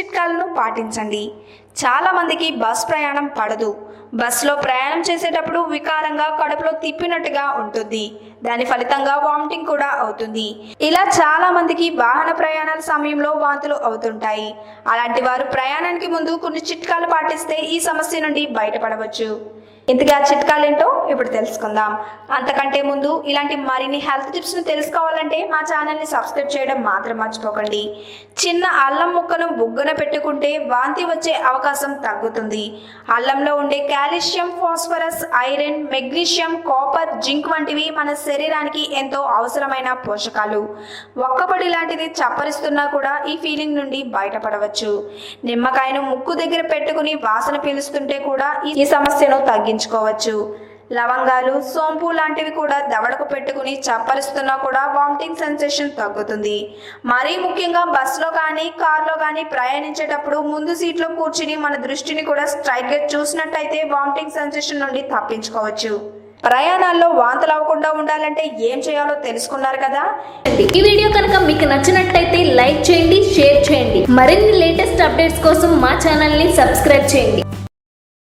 చిట్కాలను పాటించండి. చాలా మందికి బస్ ప్రయాణం పడదు. బస్సులో ప్రయాణం చేసేటప్పుడు వికారంగా కడుపులో తిప్పినట్టుగా ఉంటుంది. దాని ఫలితంగా వామిటింగ్ కూడా అవుతుంది. ఇలా చాలా మందికి వాహన ప్రయాణాల సమయంలో వాంతులు అవుతుంటాయి. అలాంటి వారు ప్రయాణానికి ముందు కొన్ని చిట్కాలు పాటిస్తే ఈ సమస్య నుండి బయటపడవచ్చు. ఇంతగా చిట్కాలేంటో ఇప్పుడు తెలుసుకుందాం. అంతకంటే ముందు ఇలాంటి మరిన్ని హెల్త్ టిప్స్ను తెలుసుకోవాలంటే మా ఛానల్ని సబ్స్క్రైబ్ చేయడం మాత్రం మర్చిపోకండి. చిన్న అల్లం ముక్కను బుగ్గన పెట్టుకుంటే వాంతి వచ్చే అవకాశం తగ్గుతుంది. అల్లంలో ఉండే calcium, phosphorus, iron, magnesium, copper, zinc వంటివి మన శరీరానికి ఎంతో అవసరమైన పోషకాలు. ఒక్కపడి లాంటిది చప్పరిస్తున్నా కూడా ఈ ఫీలింగ్ నుండి బయటపడవచ్చు. నిమ్మకాయను ముక్కు దగ్గర పెట్టుకుని వాసన పీలుస్తుంటే కూడా ఈ సమస్యను తగ్గించుకోవచ్చు. లవంగాలు, సోంపు లాంటివి కూడా దవడకు పెట్టుకుని చప్పరిస్తున్నా కూడా వామిటింగ్ సెన్సేషన్ తగ్గుతుంది. మరీ ముఖ్యంగా బస్సులో కానీ కార్లో కానీ ప్రయాణించేటప్పుడు ముందు సీట్లో కూర్చుని మన దృష్టిని కూడా స్ట్రైట్గా చూసినట్టయితే వామిటింగ్ సెన్సేషన్ నుండి తప్పించుకోవచ్చు. ప్రయాణాల్లో వాంతులు అవ్వకుండా ఉండాలంటే ఏం చేయాలో తెలుసుకున్నారు కదా. ఈ వీడియో కనుక మీకు నచ్చినట్టయితే లైక్ చేయండి, షేర్ చేయండి. మరిన్ని లేటెస్ట్ అప్డేట్స్ కోసం మా ఛానల్ని సబ్స్క్రైబ్ చేయండి.